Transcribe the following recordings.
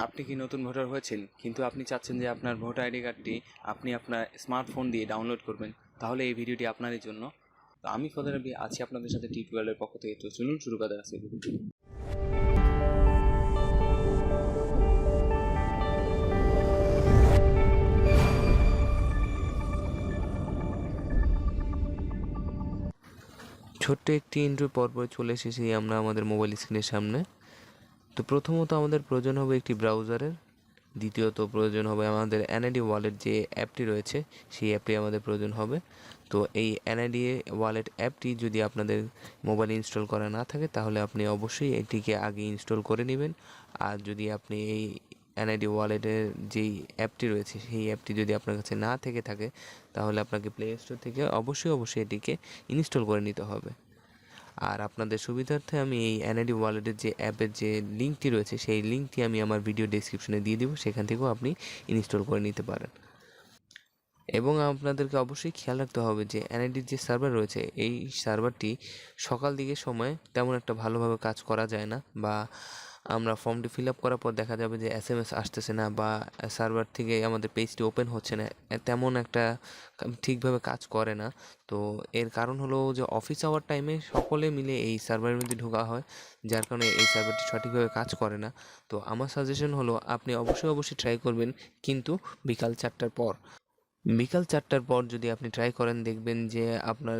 আপনি কি নতুন ভোটার হয়েছেন কিন্তু আপনি চাচ্ছেন যে আপনার ভোটার আইডি কার্ডটি আপনি আপনার স্মার্টফোন দিয়ে ডাউনলোড করবেন, তাহলে এই ভিডিওটি আপনারই জন্য। তো আমি ফজর রবি আছি আপনাদের সাথে টিউটোরিয়ালের পক্ষ থেকে। তো চলুন শুরু করা আছে। ছোট্ট একটি ইন্ট্রো পর্ব চলে এসেছি আমরা আমাদের মোবাইল স্ক্রিনের সামনে। তো প্রথমত আমাদের প্রয়োজন হবে একটি ব্রাউজারের, দ্বিতীয়ত প্রয়োজন হবে আমাদের এনআইডি ওয়ালেট যে অ্যাপটি রয়েছে সেই অ্যাপটি আমাদের প্রয়োজন হবে। তো এই এনআইডি ওয়ালেট অ্যাপটি যদি আপনাদের মোবাইলে ইনস্টল করা না থাকে তাহলে আপনি অবশ্যই এটিকে আগে ইনস্টল করে নেবেন। আর যদি আপনি এই এনআইডি ওয়ালেটের যেই অ্যাপটি রয়েছে সেই অ্যাপটি যদি আপনার কাছে না থেকে থাকে তাহলে আপনাকে প্লে স্টোর থেকে অবশ্যই এটিকে ইনস্টল করে নিতে হবে। আর আপনাদের সুবিধার্থে আমি এই এনআইডি ওয়ালেটের যে অ্যাপের যে লিঙ্কটি রয়েছে সেই লিঙ্কটি আমি আমার ভিডিও ডেসক্রিপশনে দিয়ে দিব, সেখান থেকেও আপনি ইনস্টল করে নিতে পারেন। এবং আপনাদেরকে অবশ্যই খেয়াল রাখতে হবে যে এনআইডির যে সার্ভার রয়েছে এই সার্ভারটি সকাল দিকের সময় তেমন একটা ভালোভাবে কাজ করা যায় না, বা আমরা ফর্মটি ফিল আপ করার পর দেখা যাবে যে SMS আসতেছে না বা সার্ভার থেকে আমাদের পেজটি ওপেন হচ্ছে না, তেমন একটা ঠিকভাবে কাজ করে না। তো এর কারণ হলো যে অফিস আওয়ার টাইমে সকলে মিলে এই সার্ভারের মধ্যে ঢোকা হয়, যার কারণে এই সার্ভারটি সঠিকভাবে কাজ করে না। তো আমার সাজেশন হলো আপনি অবশ্যই ট্রাই করবেন, কিন্তু বিকাল 4টার পর। বিকাল 4টার পর যদি আপনি ট্রাই করেন দেখবেন যে আপনার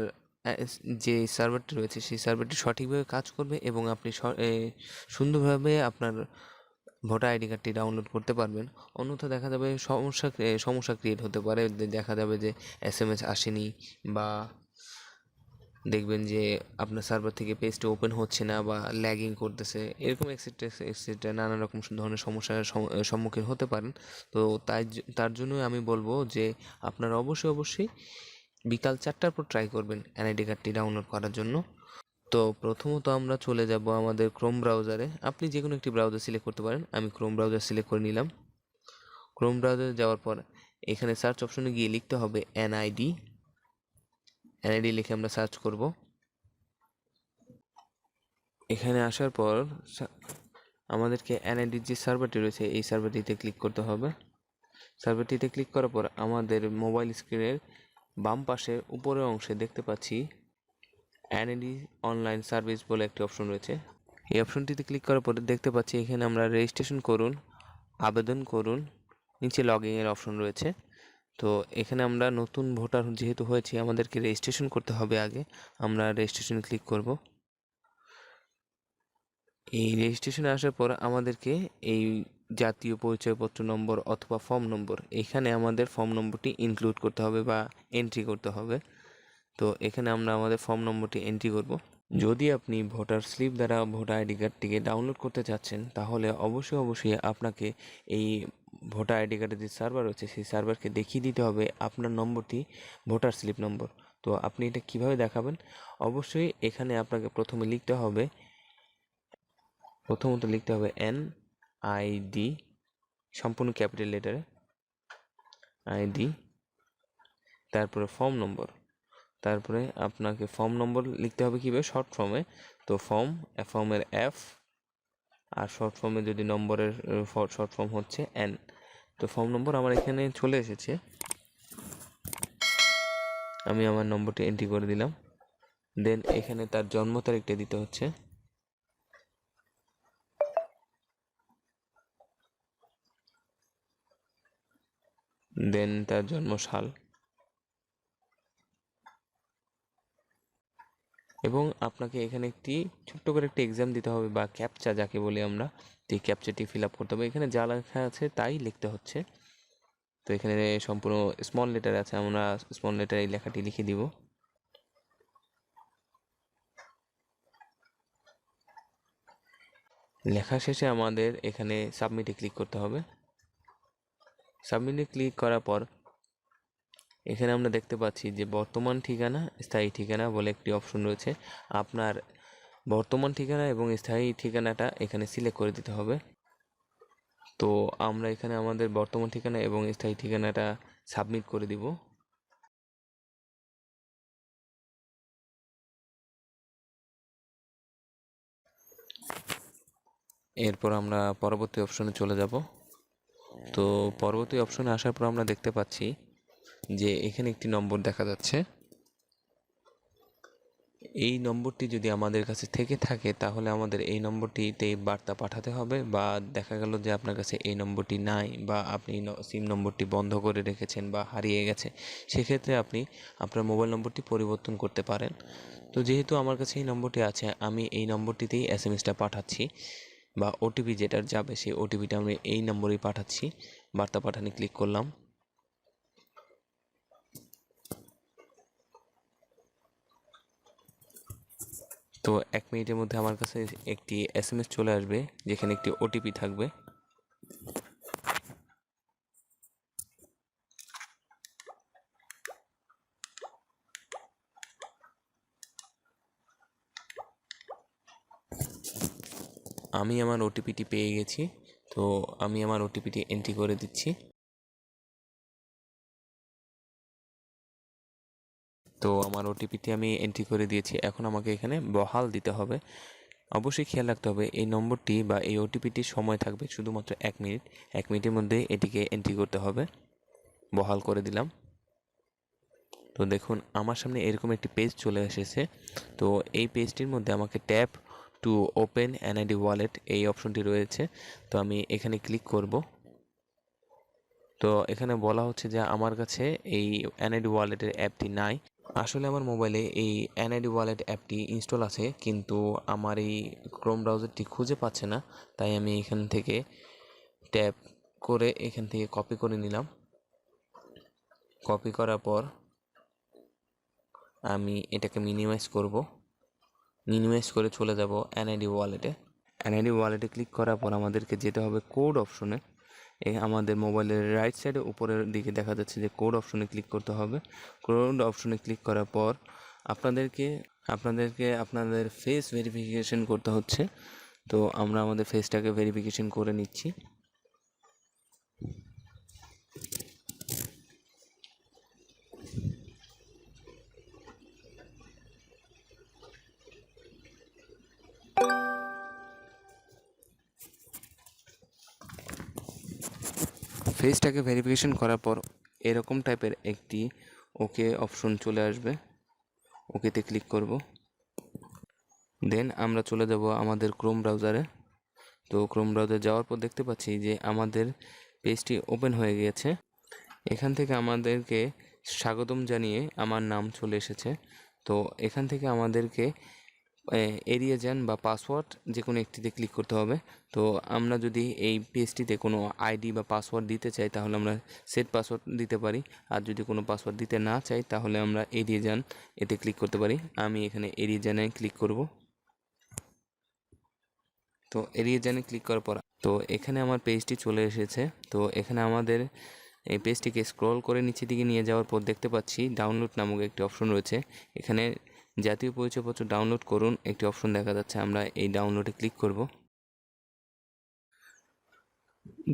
যে সার্ভারটি রয়েছে সেই সার্ভারটি সঠিকভাবে কাজ করবে এবং আপনি সুন্দরভাবে আপনার ভোটার আইডি কার্ডটি ডাউনলোড করতে পারবেন। অন্যথা দেখা যাবে সমস্যা ক্রিয়েট হতে পারে, দেখা যাবে যে SMS আসেনি, বা দেখবেন যে আপনার সার্ভার থেকে পেজটি ওপেন হচ্ছে না বা ল্যাগিং করতেছে, এরকম এক্সেট্রা নানা রকম ধরনের সমস্যার সম্মুখীন হতে পারেন। তো তার জন্যই আমি বলবো যে আপনারা অবশ্যই বিকাল 4টার পর ট্রাই করবেন এনআইডি কার্ডটি ডাউনলোড করার জন্য। তো প্রথমত আমরা চলে যাব আমাদের ক্রোম ব্রাউজারে। আপনি যে কোনো একটি ব্রাউজার সিলেক্ট করতে পারেন, আমি ক্রোম ব্রাউজার সিলেক্ট করে নিলাম। ক্রোম ব্রাউজারে যাওয়ার পর এখানে সার্চ অপশনে গিয়ে লিখতে হবে এনআইডি লিখে আমরা সার্চ করব। এখানে আসার পর আমাদেরকে এনআইডির যে সার্ভারটি রয়েছে এই সার্ভারটিতে ক্লিক করতে হবে। সার্ভারটিতে ক্লিক করার পর আমাদের মোবাইল স্ক্রিনের বাম পাশের উপরের অংশে দেখতে পাচ্ছি এনআইডি অনলাইন সার্ভিস বলে একটি অপশন রয়েছে। এই অপশনটিতে ক্লিক করার পরে দেখতে পাচ্ছি এখানে আমরা রেজিস্ট্রেশন করুন, আবেদন করুন, নিচে লগইনের অপশন রয়েছে। তো এখানে আমরা নতুন ভোটার যেহেতু হয়েছে আমাদেরকে রেজিস্ট্রেশন করতে হবে আগে। আমরা রেজিস্ট্রেশন ক্লিক করব। এই রেজিস্ট্রেশনে আসার পর আমাদেরকে এই জাতীয় পরিচয়পত্র নম্বর অথবা ফর্ম নম্বর, এখানে আমাদের ফর্ম নম্বরটি ইনক্লুড করতে হবে বা এন্ট্রি করতে হবে। তো এখানে আমরা আমাদের ফর্ম নম্বরটি এন্ট্রি করব। যদি আপনি ভোটার স্লিপ দ্বারা ভোটার আইডি কার্ডটিকে ডাউনলোড করতে চাচ্ছেন তাহলে অবশ্যই আপনাকে এই ভোটার আইডি কার্ডের যে সার্ভার রয়েছে সেই সার্ভারকে দেখিয়ে দিতে হবে আপনার নম্বরটি ভোটার স্লিপ নম্বর। তো আপনি এটা কিভাবে দেখাবেন? অবশ্যই এখানে আপনাকে প্রথমত লিখতে হবে NID, সম্পূর্ণ ক্যাপিটাল লেটারে আইডি, তারপরে ফর্ম নম্বর, তারপরে আপনাকে ফর্ম নম্বর লিখতে হবে কীভাবে শর্ট ফর্মে। তো ফর্মের F, আর শর্ট ফর্মে যদি নম্বরের শর্ট ফর্ম হচ্ছে N। তো ফর্ম নম্বর আমার এখানে চলে এসেছে, আমি আমার নম্বরটি এন্ট্রি করে দিলাম। দেন এখানে তার জন্ম তারিখটা দিতে হচ্ছে, দেন তার জন্মসাল, এবং আপনাকে এখানে একটি ছোট্ট করে একটি এক্সাম দিতে হবে বা ক্যাপচা যাকে বলি আমরা। তো এই ক্যাপচাটি ফিল আপ করতে হবে। এখানে যা লেখা আছে তাই লিখতে হচ্ছে। তো এখানে সম্পূর্ণ স্মল লেটার আছে, আমরা স্মল লেটার এই লেখাটি লিখে দিব। লেখা শেষে আমাদের এখানে সাবমিটে ক্লিক করতে হবে। সাবমিটে ক্লিক করার পর এখানে আমরা দেখতে পাচ্ছি যে বর্তমান ঠিকানা, স্থায়ী ঠিকানা বলে একটি অপশন রয়েছে। আপনার বর্তমান ঠিকানা এবং স্থায়ী ঠিকানাটা এখানে সিলেক্ট করে দিতে হবে। তো আমরা এখানে আমাদের বর্তমান ঠিকানা এবং স্থায়ী ঠিকানাটা সাবমিট করে দিব। এরপর আমরা পরবর্তী অপশনে চলে যাব। তো পরবর্তী অপশনে আসার পর আমরা দেখতে পাচ্ছি যে এখানে একটি নম্বর দেখা যাচ্ছে। এই নম্বরটি যদি আমাদের কাছে থেকে থাকে তাহলে আমাদের এই নম্বরটিতে বার্তা পাঠাতে হবে, বা দেখা গেল যে আপনার কাছে এই নম্বরটি নাই বা আপনি সিম নম্বরটি বন্ধ করে রেখেছেন বা হারিয়ে গেছে, সেক্ষেত্রে আপনি আপনার মোবাইল নম্বরটি পরিবর্তন করতে পারেন। তো যেহেতু আমার কাছে এই নম্বরটি আছে, আমি এই নম্বরটিতেই এসএমএসটা পাঠাচ্ছি, বা ওটিপি যেটা যাবে সেই ওটিপিটা আমি এই নম্বরেই পাঠাচ্ছি। বার্তা পাঠানে ক্লিক করলাম। তো 1 মিনিটের মধ্যে আমার কাছে একটি এসএমএস চলে আসবে যেখানে একটি ওটিপি থাকবে। আমি আমার ওটিপিটি পেয়ে গেছি, তো আমি আমার ওটিপিটি এন্ট্রি করে দিচ্ছি। তো আমার ওটিপিটি আমি এন্ট্রি করে দিয়েছি। এখন আমাকে এখানে বহাল দিতে হবে। অবশ্যই খেয়াল রাখতে হবে এই নম্বরটি বা এই ওটিপিটির সময় থাকবে শুধুমাত্র 1 মিনিট। 1 মিনিটের মধ্যে এটিকে এন্ট্রি করতে হবে। বহাল করে দিলাম। তো দেখুন আমার সামনে এরকম একটি পেজ চলে এসেছে। তো এই পেজটির মধ্যে আমাকে tap to open NID wallet এই অপশনটি রয়েছে। তো আমি এখানে ক্লিক করব। তো এখানে বলা হচ্ছে যে আমার কাছে এই এনআইডি ওয়ালেটের অ্যাপটি নাই। আসলে আমার মোবাইলে এই এনআইডি ওয়ালেট অ্যাপটি ইনস্টল আছে, কিন্তু আমার এই ক্রোম ব্রাউজারটি খুঁজে পাচ্ছে না। তাই আমি এখান থেকে ট্যাপ করে এখান থেকে কপি করে নিলাম। কপি করার পর আমি এটাকে মিনিমাইজ করব। মিনিমাইজ করে চলে যাব এনআইডি ওয়ালেটে। এনআইডি ওয়ালেটে ক্লিক করার পর আমাদেরকে যেতে হবে কোড অপশনে। আমাদের মোবাইলের রাইট সাইডে উপরের দিকে দেখা যাচ্ছে যে কোড অপশনে ক্লিক করতে হবে। কোড অপশনে ক্লিক করার পর আপনাদেরকে আপনাদের ফেস ভেরিফিকেশন করতে হচ্ছে। তো আমরা আমাদের ফেসটাকে ভেরিফিকেশন করে নিচ্ছি। ফেসটাকে ভেরিফিকেশন করার পর এরকম টাইপের একটি ওকে অপশন চলে আসবে। ওকেতে ক্লিক করব। দেন আমরা চলে যাব আমাদের ক্রোম ব্রাউজারে। তো ক্রোম ব্রাউজারে যাওয়ার পর দেখতে পাচ্ছি যে আমাদের পেজটি ওপেন হয়ে গিয়েছে। এখান থেকে আমাদেরকে স্বাগতম জানিয়ে আমার নাম চলে এসেছে। তো এখান থেকে আমাদেরকে এড়িয়ে যান বা পাসওয়ার্ড যে কোনো একটিতে ক্লিক করতে হবে। তো আমরা যদি এই পেজটিতে কোনো আইডি বা পাসওয়ার্ড দিতে চাই তাহলে আমরা সেট পাসওয়ার্ড দিতে পারি, আর যদি কোনো পাসওয়ার্ড দিতে না চাই তাহলে আমরা এড়িয়ে যান এতে ক্লিক করতে পারি। আমি এখানে এড়িয়ে জানে ক্লিক করব। তো এড়িয়ে জানে ক্লিক করার পর তো এখানে আমার পেজটি চলে এসেছে। তো এখানে আমাদের এই পেজটিকে স্ক্রল করে নিচের দিকে নিয়ে যাওয়ার পর দেখতে পাচ্ছি ডাউনলোড নামক একটি অপশন রয়েছে। এখানে জাতীয় পরিচয়পত্র ডাউনলোড করুন একটি অপশন দেখা যাচ্ছে। আমরা এই ডাউনলোডে ক্লিক করব।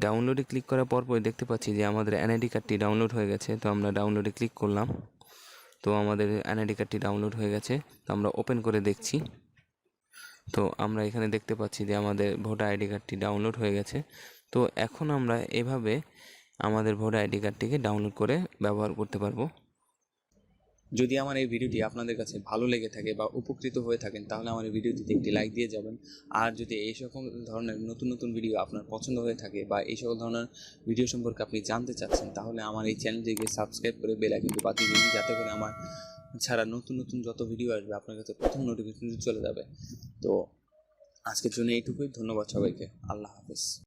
ডাউনলোডে ক্লিক করার পর দেখতে পাচ্ছি যে আমাদের এনআইডি কার্ডটি ডাউনলোড হয়ে গেছে। তো আমরা ডাউনলোডে ক্লিক করলাম। তো আমাদের এনআইডি কার্ডটি ডাউনলোড হয়ে গেছে। তো আমরা ওপেন করে দেখছি। তো আমরা এখানে দেখতে পাচ্ছি যে আমাদের ভোটার আইডি কার্ডটি ডাউনলোড হয়ে গেছে। তো এখন আমরা এভাবে আমাদের ভোটার আইডি কার্ডটিকে ডাউনলোড করে ব্যবহার করতে পারবো। যদি আমার এই ভিডিওটি আপনাদের কাছে ভালো লেগে থাকে বা উপকৃত হয়ে থাকেন তাহলে আমার এই ভিডিওটিতে একটি লাইক দিয়ে যাবেন। আর যদি এই সকল ধরনের নতুন নতুন ভিডিও আপনার পছন্দ হয়ে থাকে বা এই সকল ধরনের ভিডিও সম্পর্কে আপনি জানতে চাচ্ছেন তাহলে আমার এই চ্যানেলটিকে সাবস্ক্রাইব করে বেল আইকনটি বাজিয়ে দিন, যাতে করে আমার ছাড়া নতুন নতুন যত ভিডিও আসবে আপনার কাছে প্রথম নোটিফিকেশন চলে যাবে। তো আজকের জন্য এইটুকুই। ধন্যবাদ সবাইকে। আল্লাহ হাফেজ।